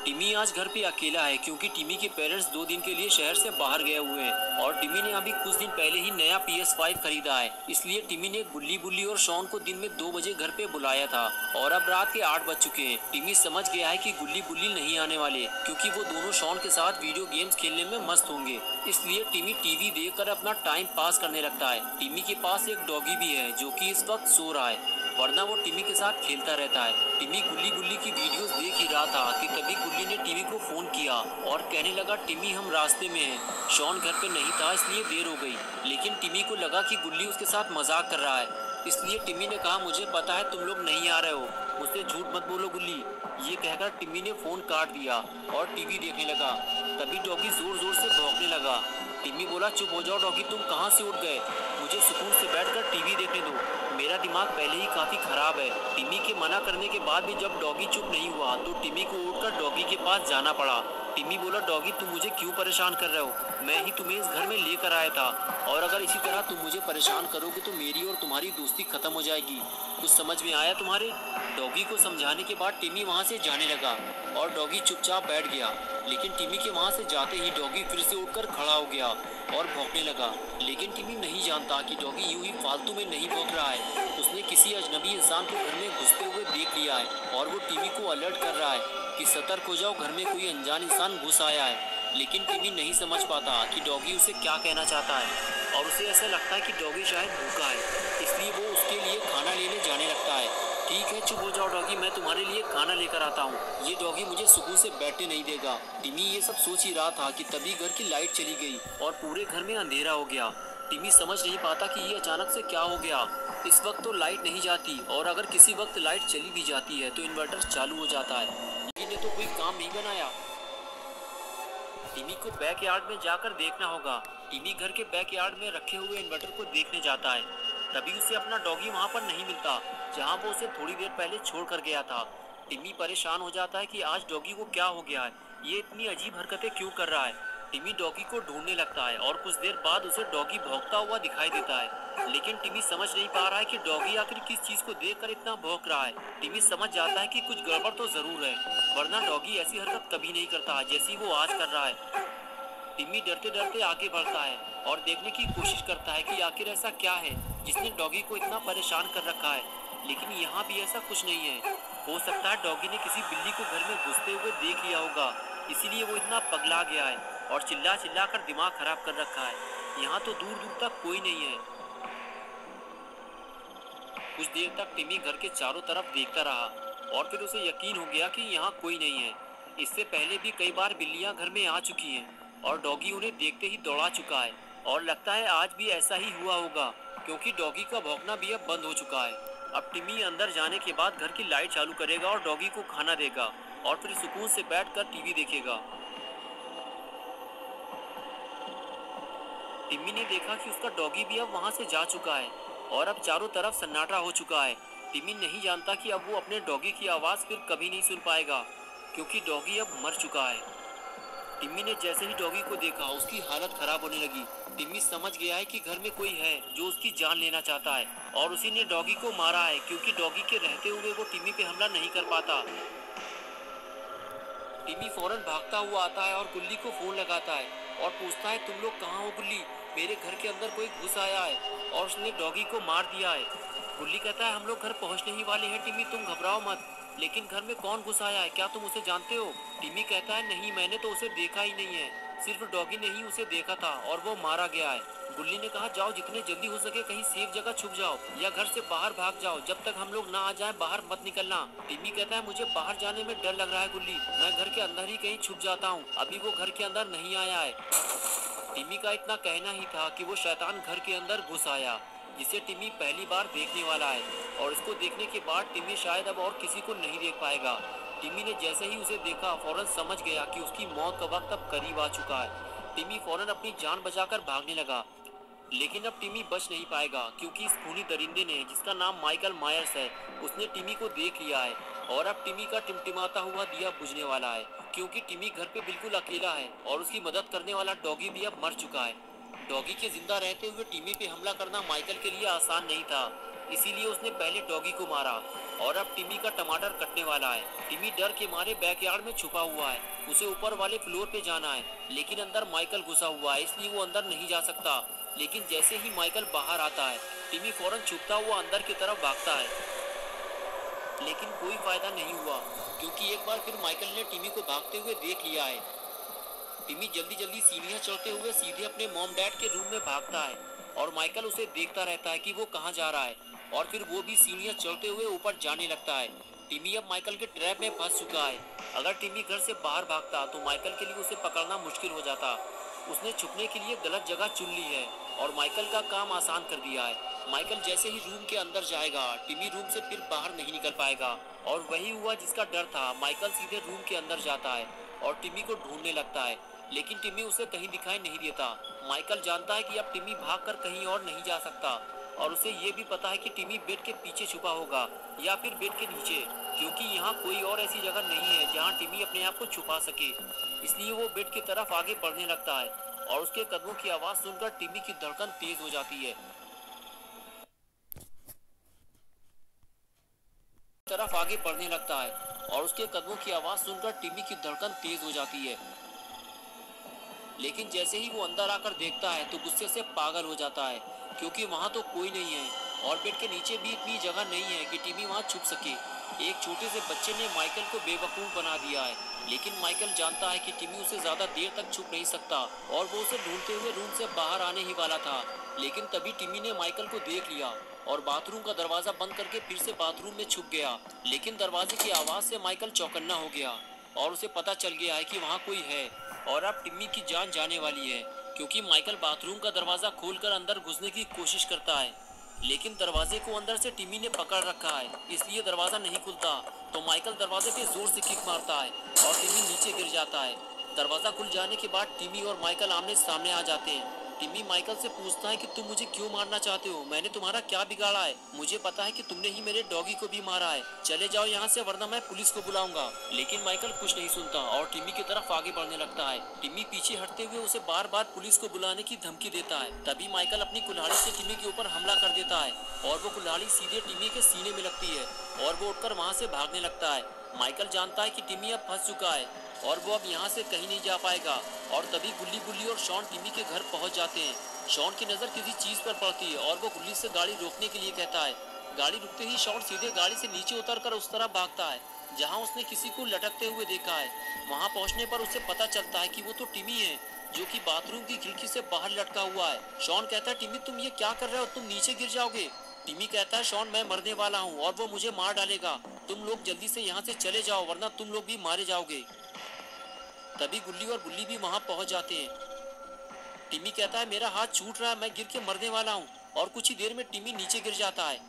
टिमी आज घर पे अकेला है क्योंकि टिमी के पेरेंट्स 2 दिन के लिए शहर से बाहर गए हुए हैं और टिमी ने अभी कुछ दिन पहले ही नया PS5 खरीदा है। इसलिए टिमी ने गुल्ली बुल्ली और शॉन को दिन में 2 बजे घर पे बुलाया था और अब रात के 8 बज चुके हैं। टिमी समझ गया है कि गुल्ली बुल्ली नहीं आने वाले क्योंकि वो दोनों शॉन के साथ वीडियो गेम्स खेलने में मस्त होंगे। इसलिए टिमी टीवी देखकर अपना टाइम पास करने लगता है। टिमी के पास एक डॉगी भी है जो कि इस वक्त सो रहा है, वरना वो टिमी के साथ खेलता रहता है। टिमी गुल्ली गुल्ली की वीडियोस देख ही रहा था कि तभी गुल्ली ने टिमी को फोन किया और कहने लगा, टिमी हम रास्ते में हैं। शॉन घर पे नहीं था इसलिए देर हो गई, लेकिन टिमी को लगा कि गुल्ली उसके साथ मजाक कर रहा है, इसलिए टिमी ने कहा, मुझे पता है तुम लोग नहीं आ रहे हो, मुझसे झूठ मत बोलो गुल्ली। ये कहकर टिमी ने फोन काट दिया और टीवी देखने लगा। तभी डॉगी जोर जोर से भौंकने लगा। टिमी बोला, चुप हो जाओ डॉगी, तुम कहाँ से उठ गए, मुझे सुकून से बैठकर टीवी देखने दो, मेरा दिमाग पहले ही काफी खराब है। टिमी के मना करने के बाद भी जब डॉगी चुप नहीं हुआ तो टिमी को उठकर डॉगी के पास जाना पड़ा। टिमी बोला, डॉगी तुम मुझे क्यों परेशान कर रहे हो, मैं ही तुम्हें इस घर में लेकर आया था और अगर इसी तरह तुम मुझे परेशान करोगे तो मेरी और तुम्हारी दोस्ती खत्म हो जाएगी। कुछ समझ में आया तुम्हारे? डॉगी को समझाने के बाद टिमी वहाँ से जाने लगा और डॉगी चुपचाप बैठ गया। लेकिन टिमी के वहाँ से जाते ही डॉगी फिर से उठकर खड़ा हो गया और भौंकने लगा। लेकिन टिमी नहीं जानता कि डॉगी यूं ही फालतू में नहीं भौंक रहा है, उसने किसी अजनबी इंसान को घर में घुसते हुए देख लिया है और वो टिमी को अलर्ट कर रहा है कि सतर्क हो जाओ, घर में कोई अनजान इंसान घुस आया है। लेकिन टिमी नहीं समझ पाता कि डॉगी उसे क्या कहना चाहता है और उसे ऐसा लगता है कि डॉगी शायद भूखा है, इसलिए वो उसके लिए खाना लेने जाने लगता है। ठीक है चुप हो जाओ डॉगी, मैं तुम्हारे लिए खाना लेकर आता हूँ, ये डॉगी मुझे सुकून से बैठने नहीं देगा। टिमी ये सब सोच ही रहा था कि तभी घर की लाइट चली गई और पूरे घर में अंधेरा हो गया। टिमी समझ नहीं पाता कि ये अचानक से क्या हो गया। इस वक्त तो लाइट नहीं जाती और अगर किसी वक्त लाइट चली भी जाती है तो इन्वर्टर चालू हो जाता है, लेकिन ये तो कोई काम नहीं बनाया। टिमी को बैकयार्ड में जाकर देखना होगा। टिमी घर के बैकयार्ड में रखे हुए इन्वर्टर को देखने जाता है। तभी उसे अपना डॉगी वहां पर नहीं मिलता जहां वो उसे थोड़ी देर पहले छोड़ कर गया था। टिमी परेशान हो जाता है कि आज डॉगी को क्या हो गया है, ये इतनी अजीब हरकतें क्यों कर रहा है। टिमी डॉगी को ढूंढने लगता है और कुछ देर बाद उसे डॉगी भौंकता हुआ दिखाई देता है। लेकिन टिमी समझ नहीं पा रहा है कि डॉगी आखिर किस चीज को देखकर इतना भौंक रहा है। टिमी समझ जाता है कि कुछ गड़बड़ तो जरूर है, वरना डॉगी ऐसी हरकत कभी नहीं करता जैसी वो आज कर रहा है। टिमी डरते डरते आगे बढ़ता है और देखने की कोशिश करता है कि आखिर ऐसा क्या है जिसने डॉगी को इतना परेशान कर रखा है। लेकिन यहाँ भी ऐसा कुछ नहीं है। हो सकता है डॉगी ने किसी बिल्ली को घर में घुसते हुए देख लिया होगा, इसीलिए वो इतना पगला गया है और चिल्ला चिल्ला कर दिमाग खराब कर रखा है। यहाँ तो दूर दूर तक कोई नहीं है। कुछ देर तक टिमी घर के चारों तरफ देखता रहा और फिर उसे यकीन हो गया कि यहाँ कोई नहीं है। इससे पहले भी कई बार बिल्लियाँ घर में आ चुकी हैं और डॉगी उन्हें देखते ही दौड़ा चुका है और लगता है आज भी ऐसा ही हुआ होगा क्योंकि डॉगी का भौंकना भी अब बंद हो चुका है। अब टिमी अंदर जाने के बाद घर की लाइट चालू करेगा और डॉगी को खाना देगा और फिर सुकून से बैठकर टीवी देखेगा। टिमी ने देखा कि उसका डॉगी भी अब वहां से जा चुका है और अब चारों तरफ सन्नाटा हो चुका है। टिमी नहीं जानता कि अब वो अपने डॉगी की आवाज़ फिर कभी नहीं सुन पाएगा क्योंकि डॉगी अब मर चुका है। टिम्मी ने जैसे ही डॉगी को देखा उसकी हालत खराब होने लगी। टिम्मी समझ गया है कि घर में कोई है जो उसकी जान लेना चाहता है और उसी ने डॉगी को मारा है क्योंकि डॉगी के रहते हुए वो टिम्मी पे हमला नहीं कर पाता। टिम्मी फौरन भागता हुआ आता है और गुल्ली को फोन लगाता है और पूछता है, तुम लोग कहाँ हो गुल्ली, मेरे घर के अंदर कोई घुस आया है और उसने डॉगी को मार दिया है। गुल्ली कहता है, हम लोग घर पहुँचने ही वाले हैं टिम्मी, तुम घबराओ मत, लेकिन घर में कौन घुस आया है, क्या तुम उसे जानते हो? टिम्मी कहता है, नहीं मैंने तो उसे देखा ही नहीं है, सिर्फ डॉगी ने ही उसे देखा था और वो मारा गया है। गुल्ली ने कहा, जाओ जितने जल्दी हो सके कहीं सेफ जगह छुप जाओ या घर से बाहर भाग जाओ, जब तक हम लोग ना आ जाए बाहर मत निकलना। टिम्मी कहता है, मुझे बाहर जाने में डर लग रहा है गुल्ली, मैं घर के अंदर ही कहीं छुप जाता हूँ, अभी वो घर के अंदर नहीं आया है। टिम्मी का इतना कहना ही था कि वो शैतान घर के अंदर घुस आया जिसे टिम्मी पहली बार देखने वाला है और इसको देखने के बाद टिम्मी शायद अब और किसी को नहीं देख पाएगा। टिम्मी ने जैसे ही उसे देखा फौरन समझ गया कि उसकी मौत का वक्त अब करीब आ चुका है। टिम्मी फौरन अपनी जान बचाकर भागने लगा, लेकिन अब टिम्मी बच नहीं पाएगा क्योंकि इस खूनी दरिंदे ने, जिसका नाम माइकल मायर्स है, उसने टिम्मी को देख लिया है और अब टिम्मी का टिमटिमाता हुआ दिया बुझने वाला है क्योंकि टिम्मी घर पे बिल्कुल अकेला है और उसकी मदद करने वाला डॉगी भी अब मर चुका है। डॉगी के जिंदा रहते हुए टिम्मी पे हमला करना माइकल के लिए आसान नहीं था। इसीलिए उसने पहले डॉगी को मारा और अब टिमी का टमाटर कटने वाला है। टिमी डर के मारे बैकयार्ड में छुपा हुआ है। उसे ऊपर वाले फ्लोर पे जाना है, लेकिन अंदर माइकल घुसा हुआ है, इसलिए वो अंदर नहीं जा सकता। लेकिन जैसे ही माइकल बाहर आता है, टिमी फौरन छुपता हुआ अंदर की तरफ भागता है। लेकिन कोई फायदा नहीं हुआ, क्योंकि एक बार फिर माइकल ने टिमी को भागते हुए देख लिया है। टिमी जल्दी जल्दी सीढ़ियां चढ़ते हुए सीधे अपने मॉम डैड के रूम में भागता है और माइकल उसे देखता रहता है कि वो कहाँ जा रहा है, और फिर वो भी सीढ़ियां चढ़ते हुए ऊपर जाने लगता है। टिमी अब माइकल के ट्रैप में फंस चुका है। अगर टिमी घर से बाहर भागता तो माइकल के लिए उसे पकड़ना मुश्किल हो जाता। उसने छुपने के लिए गलत जगह चुन ली है और माइकल का काम आसान कर दिया है। माइकल जैसे ही रूम के अंदर जाएगा, टिमी रूम से फिर बाहर नहीं निकल पाएगा। और वही हुआ जिसका डर था। माइकल सीधे रूम के अंदर जाता है और टिमी को ढूंढने लगता है, लेकिन टिमी उसे कहीं दिखाई नहीं देता। माइकल जानता है कि अब टिमी भागकर कहीं और नहीं जा सकता, और उसे ये भी पता है कि टिमी बेड के पीछे छुपा होगा या फिर बेड के नीचे, क्योंकि यहाँ कोई और ऐसी जगह नहीं है जहाँ टिमी अपने आप को छुपा सके। इसलिए वो बेड की तरफ आगे बढ़ने लगता है और उसके कदमों की आवाज़ सुनकर टिमी की धड़कन तेज हो जाती है। तरफ आगे बढ़ने लगता है और उसके कदमों की आवाज़ सुनकर टिमी की धड़कन तेज हो जाती है। लेकिन जैसे ही वो अंदर आकर देखता है तो गुस्से से पागल हो जाता है, क्योंकि वहाँ तो कोई नहीं है और बेड के नीचे भी इतनी जगह नहीं है कि टिमी वहाँ छुप सके। एक छोटे से बच्चे ने माइकल को बेवकूफ़ बना दिया है, लेकिन माइकल जानता है कि टिमी उसे ज़्यादा देर तक छुप नहीं सकता और वो उसे ढूंढते हुए रूम से बाहर आने ही वाला था। लेकिन तभी टिमी ने माइकल को देख लिया और बाथरूम का दरवाज़ा बंद करके फिर से बाथरूम में छुप गया। लेकिन दरवाजे की आवाज़ से माइकल चौकन्ना हो गया और उसे पता चल गया है कि वहाँ कोई है और अब टिम्मी की जान जाने वाली है, क्योंकि माइकल बाथरूम का दरवाज़ा खोलकर अंदर घुसने की कोशिश करता है। लेकिन दरवाजे को अंदर से टिम्मी ने पकड़ रखा है, इसलिए दरवाज़ा नहीं खुलता। तो माइकल दरवाजे पे जोर से किक मारता है और टिम्मी नीचे गिर जाता है। दरवाज़ा खुल जाने के बाद टिम्मी और माइकल आमने सामने आ जाते हैं। टिम्मी माइकल से पूछता है कि तुम मुझे क्यों मारना चाहते हो? मैंने तुम्हारा क्या बिगाड़ा है? मुझे पता है कि तुमने ही मेरे डॉगी को भी मारा है। चले जाओ यहाँ से, वरना मैं पुलिस को बुलाऊंगा। लेकिन माइकल कुछ नहीं सुनता और टिम्मी की तरफ आगे बढ़ने लगता है। टिम्मी पीछे हटते हुए उसे बार बार पुलिस को बुलाने की धमकी देता है। तभी माइकल अपनी कुल्हाड़ी से टिम्मी के ऊपर हमला कर देता है और वो कुल्हाड़ी सीधे टिम्मी के सीने में लगती है और वो उठकर वहाँ से भागने लगता है। माइकल जानता है कि टिम्मी अब फंस चुका है और वो अब यहाँ से कहीं नहीं जा पाएगा। और तभी गुल्ली गुल्ली और शॉन टिम्मी के घर पहुँच जाते हैं। शॉन की नज़र किसी चीज़ पर पड़ती है और वो गुल्ली से गाड़ी रोकने के लिए कहता है। गाड़ी रुकते ही शॉन सीधे गाड़ी से नीचे उतरकर उस तरफ भागता है जहाँ उसने किसी को लटकते हुए देखा है। वहाँ पहुँचने पर उसे पता चलता है कि वो तो टिम्मी है, जो कि बाथरूम की खिड़की से बाहर लटका हुआ है। शॉन कहता है, टिम्मी तुम ये क्या कर रहे हो? तुम नीचे गिर जाओगे। टिम्मी कहता है, शॉन मैं मरने वाला हूँ और वो मुझे मार डालेगा। तुम लोग जल्दी से यहाँ से चले जाओ, वरना तुम लोग भी मारे जाओगे। तभी गुल्ली और बुल्ली भी वहाँ पहुँच जाते हैं। टिम्मी कहता है, मेरा हाथ छूट रहा है, मैं गिर के मरने वाला हूँ। और कुछ ही देर में टिम्मी नीचे गिर जाता है,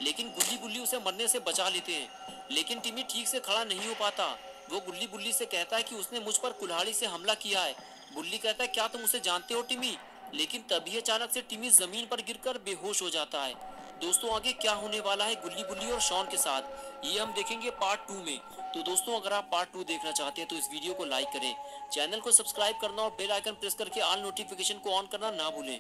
लेकिन गुल्ली बुल्ली उसे मरने से बचा लेते हैं। लेकिन टिम्मी ठीक से खड़ा नहीं हो पाता। वो गुल्ली बुल्ली से कहता है कि उसने मुझ पर कुल्हाड़ी से हमला किया है। बुल्ली कहता है, क्या तुम उसे जानते हो टिम्मी? लेकिन तभी अचानक से टिम्मी जमीन पर गिरकर बेहोश हो जाता है। दोस्तों आगे क्या होने वाला है गुल्ली बुल्ली और शॉन के साथ, ये हम देखेंगे पार्ट 2 में। तो दोस्तों अगर आप पार्ट 2 देखना चाहते हैं तो इस वीडियो को लाइक करें, चैनल को सब्सक्राइब करना और बेल आइकन प्रेस करके ऑल नोटिफिकेशन को ऑन करना ना भूलें।